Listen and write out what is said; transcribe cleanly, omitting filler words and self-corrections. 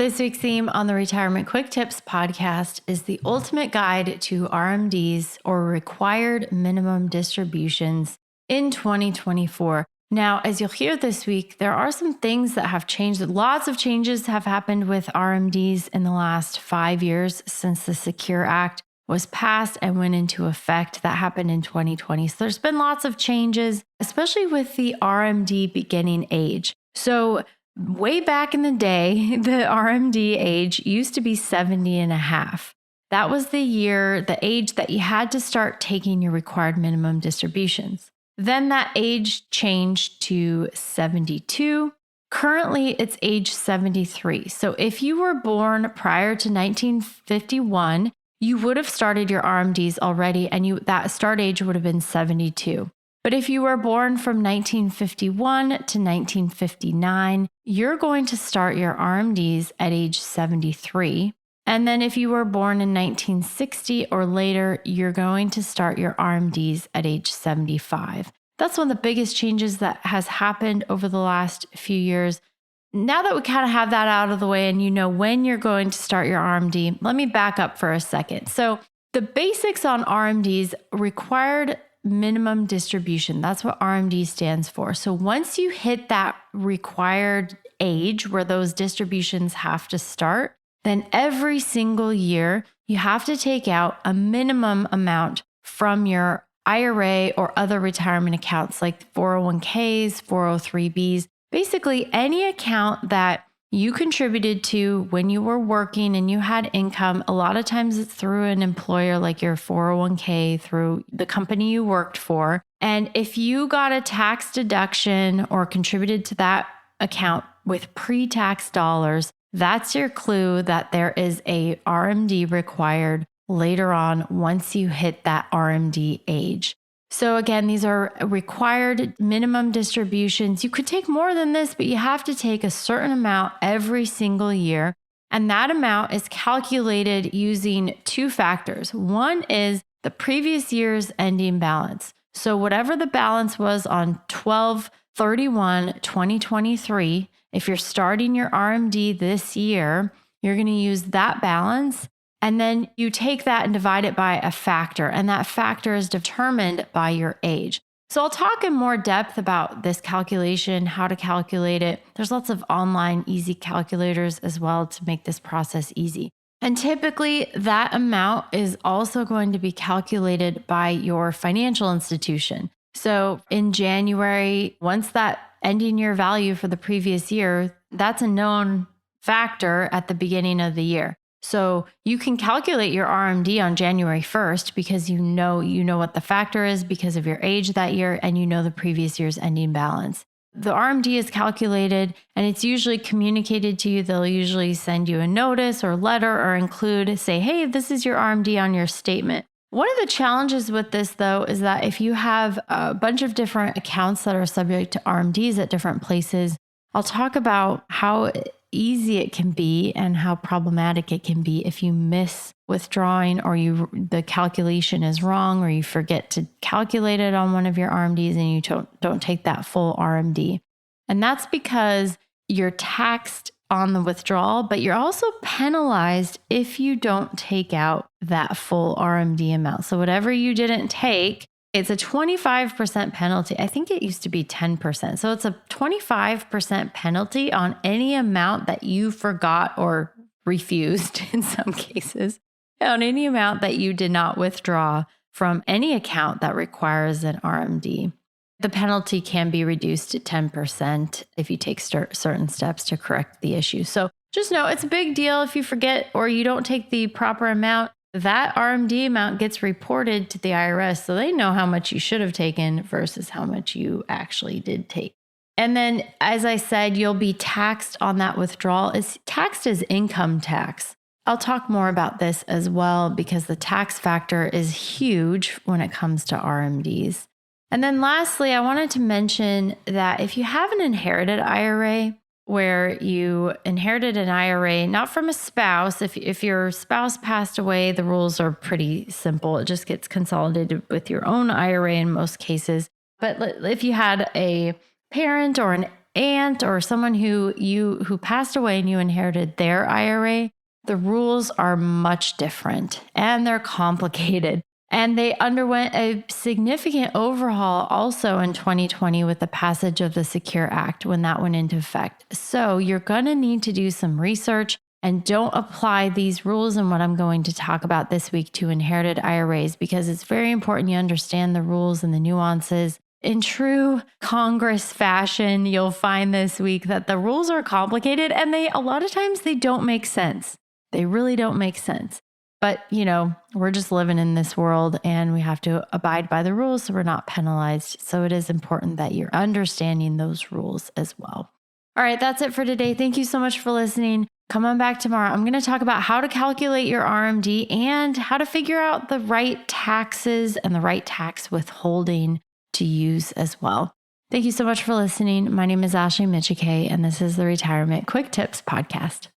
This week's theme on the Retirement Quick Tips podcast is the ultimate guide to RMDs, or required minimum distributions, in 2024. Now, as you'll hear this week, there are some things that have changed. Lots of changes have happened with RMDs in the last 5 years since the Secure Act was passed and went into effect. That happened in 2020. So there's been lots of changes, especially with the RMD beginning age. So way back in the day, the RMD age used to be 70 and a half. That was the age that you had to start taking your required minimum distributions. Then that age changed to 72. Currently, it's age 73. So if you were born prior to 1951, you would have started your RMDs already, and that start age would have been 72. But if you were born from 1951 to 1959, you're going to start your RMDs at age 73. And then if you were born in 1960 or later, you're going to start your RMDs at age 75. That's one of the biggest changes that has happened over the last few years. Now that we kind of have that out of the way and you know when you're going to start your RMD, let me back up for a second. So the basics on RMDs: required minimum distribution. That's what RMD stands for. So once you hit that required age where those distributions have to start, then every single year you have to take out a minimum amount from your IRA or other retirement accounts like 401ks, 403bs, basically any account that you contributed to when you were working and you had income. A lot of times it's through an employer like your 401k, through the company you worked for. And if you got a tax deduction or contributed to that account with pre-tax dollars, that's your clue that there is a RMD required later on once you hit that RMD age. So again, these are required minimum distributions. You could take more than this, but you have to take a certain amount every single year. And that amount is calculated using two factors. One is the previous year's ending balance. So whatever the balance was on 12/31/2023, if you're starting your RMD this year, you're going to use that balance. And then you take that and divide it by a factor, and that factor is determined by your age. So I'll talk in more depth about this calculation, how to calculate it. There's lots of online easy calculators as well to make this process easy. And typically that amount is also going to be calculated by your financial institution. So in January, once that ending year value for the previous year, that's a known factor at the beginning of the year. So you can calculate your RMD on January 1st because you know what the factor is because of your age that year, and you know the previous year's ending balance. The RMD is calculated and it's usually communicated to you. They'll usually send you a notice or letter or say, hey, this is your RMD on your statement. One of the challenges with this, though, is that if you have a bunch of different accounts that are subject to RMDs at different places, I'll talk about how easy it can be and how problematic it can be if you miss withdrawing, or the calculation is wrong, or you forget to calculate it on one of your RMDs and you don't take that full RMD. And that's because you're taxed on the withdrawal, but you're also penalized if you don't take out that full RMD amount. So whatever you didn't take, it's a 25% penalty. I think it used to be 10%. So it's a 25% penalty on any amount that you forgot or refused in some cases, on any amount that you did not withdraw from any account that requires an RMD. The penalty can be reduced to 10% if you take certain steps to correct the issue. So just know it's a big deal if you forget or you don't take the proper amount. That RMD amount gets reported to the IRS, so they know how much you should have taken versus how much you actually did take. And then, as I said, you'll be taxed on that withdrawal. It's taxed as income tax. I'll talk more about this as well because the tax factor is huge when it comes to RMDs. And then lastly, I wanted to mention that if you have an inherited IRA, where you inherited an IRA, not from a spouse. If your spouse passed away, the rules are pretty simple. It just gets consolidated with your own IRA in most cases. But if you had a parent or an aunt or someone who passed away and you inherited their IRA, the rules are much different and they're complicated. And they underwent a significant overhaul also in 2020 with the passage of the Secure Act when that went into effect. So you're going to need to do some research and don't apply these rules and what I'm going to talk about this week to inherited IRAs because it's very important you understand the rules and the nuances. In true Congress fashion, you'll find this week that the rules are complicated and a lot of times they don't make sense. They really don't make sense. But, we're just living in this world and we have to abide by the rules so we're not penalized. So it is important that you're understanding those rules as well. All right, that's it for today. Thank you so much for listening. Come on back tomorrow. I'm going to talk about how to calculate your RMD and how to figure out the right taxes and the right tax withholding to use as well. Thank you so much for listening. My name is Ashley Michike, and this is the Retirement Quick Tips Podcast.